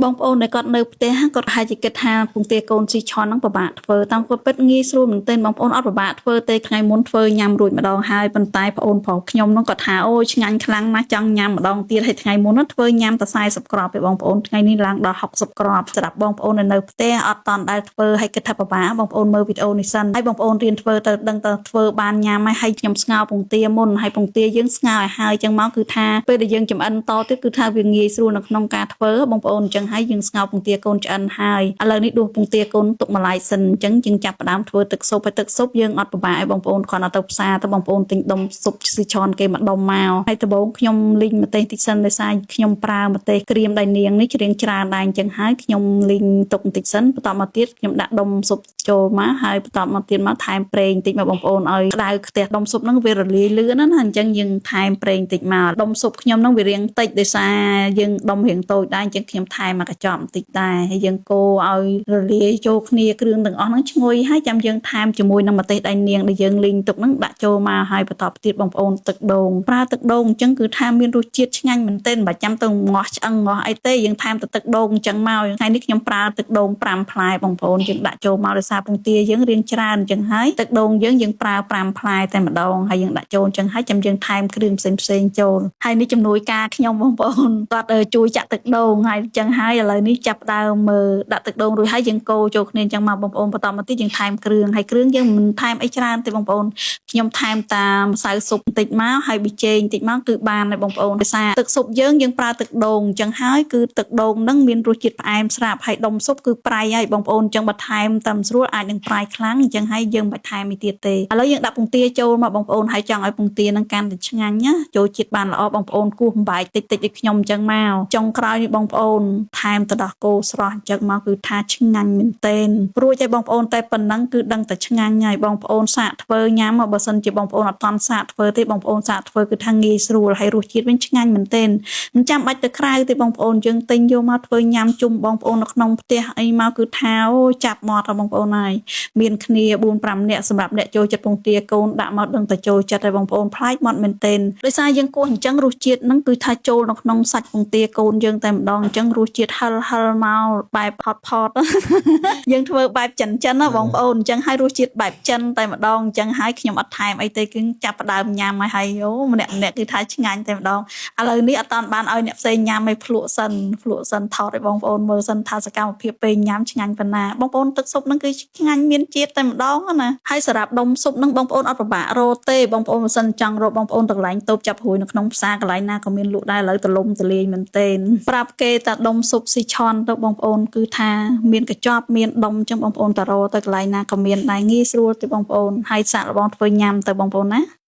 បងប្អូនដែលគាត់នៅផ្ទះគាត់ហាក់ជាគិតថាពងទាកូនស៊ីឆនហ្នឹងពិបាកធ្វើតាមគាត់ពិតងាយស្រួលមែនទែនបងប្អូនអត់ពិបាកធ្វើទេថ្ងៃមុនធ្វើញ៉ាំរួចម្ដងហើយប៉ុន្តែប្អូនប្រុសខ្ញុំហ្នឹងគាត់ថាអូយឆ្ងាញ់ខ្លាំងណាស់ចង់ញ៉ាំម្ដងទៀតហើយថ្ងៃមុនហ្នឹងធ្វើញ៉ាំតែ40គ្រាប់ទេបងប្អូនថ្ងៃនេះឡើងដល់60គ្រាប់សម្រាប់បងប្អូននៅផ្ទះអត់តន់ដែលធ្វើហើយគិតថាពិបាកបងប្អូនមើលវីដេអូនេះសិនហើយបងប្អូនរៀនធ្វើទៅដឹងទៅធ្វើបានញ៉ាំហើយខ្ញុំស្ងោរពងទាមុនហើយពងទាយើងស្ងោរឲ្យហើយចឹងមកគឺថាពេលដែលយើងចំអិនតទៀតគឺថាវាងាយស្រួលនៅក្នុងការធ្វើបងប្អូនអញ្ចឹងហើយយើងស្ងោរពងទាកូនឆ្អិនហើយឥឡូវនេះដួសពងទាកូនទុកម្លាយសិនអញ្ចឹងយើងចាប់ផ្ដើមធ្វើទឹកស៊ុបហើយទឹកស៊ុបយើងអត់ពិបាកឲ្យបងប្អូនគ្រាន់តែទៅផ្សារទៅបងប្អូនទិញដុំស៊ុបស៊ីឆនគេមកដុំមកហើយដំបូងខ្ញុំលីងម្ទេសតិចសិនដោយសារខ្ញុំប្រើម្ទេសក្រៀមដៃនាងនេះច្រៀងច្រើនដែរអញ្ចឹងហើយខ្ញុំលីងទុកបន្តិចសិនបន្តមកទៀតខ្ញុំដាក់ដុំស៊ុបចូលមកហើយបន្តមកទៀតមកថែមប្រេងបន្តិចមកបងប្អូនឲ្យក្តៅខ្ទះដុំស៊ុបហ្នឹងវារលាយលឿនណាអញ្ចឹងយើងថែមប្រេងបន្តិចមកដុំស៊ុបខ្ញុំហ្នឹងវារាងតិចដោយសារយើងដុំរាងតូចដែរអញ្ចឹងខ្ញុំថែមមកកញ្ចប់បន្តិចដែរហើយយើងកូរឲ្យរលាយចូលគ្នាគ្រឿងទាំងអស់ហ្នឹងឈ្ងុយហើយចាំយើងថែមជាមួយនឹងម្ទេសដៃនាងដែលយើងលីងទុកហ្នឹងដាក់ចូលមកហើយបន្តទៀតបងប្អូនទឹកដូងប្រើទឹកដូងអញ្ចឹងគឺថាមានរសជាតិឆ្ងាញ់មែនទែនបើចាំទៅងាស់ឆ្អឹងងាស់អីទេយើងថែមទឹកដូងអញ្ចឹងមកថ្ងៃនេះខ្ញុំប្រើទឹកដូង5ផ្លែបងប្អូនយើងដាក់ចូលមកដោយសារពងទាយើងរៀងច្រើនអញ្ចឹងហើយទឹកដូងយើងប្រើ5ផ្លែតែម្ដងហើយយើងដាក់ចូលអញ្ចឹងហើយចាំយើងថែមគ្រឿងផ្សេងចូលហើយនេះជំនួយការខ្ញុំបងប្អូនគាត់ជួយចាក់ទឹកដូងហើយអញ្ចឹងហើយឥឡូវនេះចាប់ដើមមើលដាក់ទឹកដូងរួចហើយយើងកូរចូលគ្នាអញ្ចឹងមកបងប្អូនបន្តមកទៀតយើងថែមគ្រឿងហើយគ្រឿងយើងមិនថែមអីច្រើនទេបងប្អូនខ្ញុំថែមតាមម្សៅស៊ុបបន្តិចមកហើយប៊ីចេងបន្តិចមកគឺបានហើយបងប្អូនដោយសារទឹកស៊ុបយើងប្រើទឹកដូងអញ្ចឹងហើយគឺទឹកដូងហ្នឹងមានរសជាតិផ្អែមស្រាប់ហើយដុំស៊ុបគឺប្រៃហើយបងប្អូនអញ្ចឹងបើថែមតាមស្រួលអាចនឹងប្រៃខ្លាំងអញ្ចឹងហើយយើងមិនថែមនេះទៀតទេឥឡូវយើងដាក់ពងទាចូលមកបងប្អូនហើយចង់ឲ្យពងទាហ្នឹងកាន់តែឆ្ងាញ់ណាចូលជាតិបានល្អបងប្អូនគោះបំបែកតិចតិចដូចខ្ញុំអញ្ចឹងមកចុងក្រោយនេះបងប្អូនថែមទឹកដោះគោស្រស់អញ្ចឹងមកគឺថាឆ្ងាញ់មែនទែនរួចហើយបងប្អូនតែប៉ុណ្ណឹងគឺដឹងតែឆ្ងាញ់ហើយបងប្អូនសាកធ្វើញ៉ាំបើសិនជាបងប្អូនអត់តន់សាកធ្វើទេបងប្អូនសាកធ្វើគឺថាងាយស្រួលហើយរសជាតិវិញឆ្ងាញ់មែនទែនមិនចាំបាច់ទៅក្រៅទេបងប្អូនយើងទិញយកមកធ្វើញ៉ាំជុំបងប្អូននៅក្នុងផ្ទះអីមកគឺថាអូចាប់មាត់ហើយបងប្អូនហើយមានគ្នា4-5នាក់សម្រាប់អ្នកចូលចិត្តពងទាកូនដាក់មកដឹងតែចូលចិត្តហើយបងប្អូនប្លែកមាត់មែនទែនដោយសារយើងគោះអញ្ចឹងរសជាតិហ្នឹងគឺថាចូលនៅក្នុងសាច់ពងទាកូនយើងតែម្ដងអញ្ចឹងរសជាតិហិលមកបែបផតយើងធ្វើបែបចិនណាបងប្អូនអញ្ចឹងហើយរសជាតិបែបចិនតែម្ដងអញ្ចឹងហើយខ្ញុំអត់ថែមអីទេគឺចាប់ផ្ដើមញ៉ាំហើយអូម្នាក់គឺថាឆ្ងាញ់តែម្ដងឥឡូវនេះអត់តាន់បានឲ្យអ្នកផ្សេងញ៉ាំឲ្យភ្លក់សិនថតឲ្យបងប្អូនមើលសិនថាសកម្មភាពពេលញ៉ាំឆ្ងាញ់ប៉ុណ្ណាបងប្អូនទឹកស៊ុបហ្នឹងគឺឆ្ងាញ់មានជាតិតែម្ដងណាហើយសម្រាប់ដុំស៊ុបហ្នឹងបងប្អូនអត់ពិបាករកទេបងប្អូនបើសិនចង់រកបងប្អូនទាំងកន្លែងតូបចាប់រួយនៅក្នុងផ្សារកន្លែងណាក៏មានលក់ដែរឥឡូវទលំទលាយមែនទែនប្រាប់គេថាដុំស៊ុបស៊ីឆនទៅបងប្អូនគឺថាមានកញ្ចប់មានដុំចឹងបងប្អូនតរទៅកន្លែងណាក៏មានដែរងាយស្រួលទេបងប្អូនហើយសាកល្បងធ្វើញ៉ាំទៅបងប្អូនណា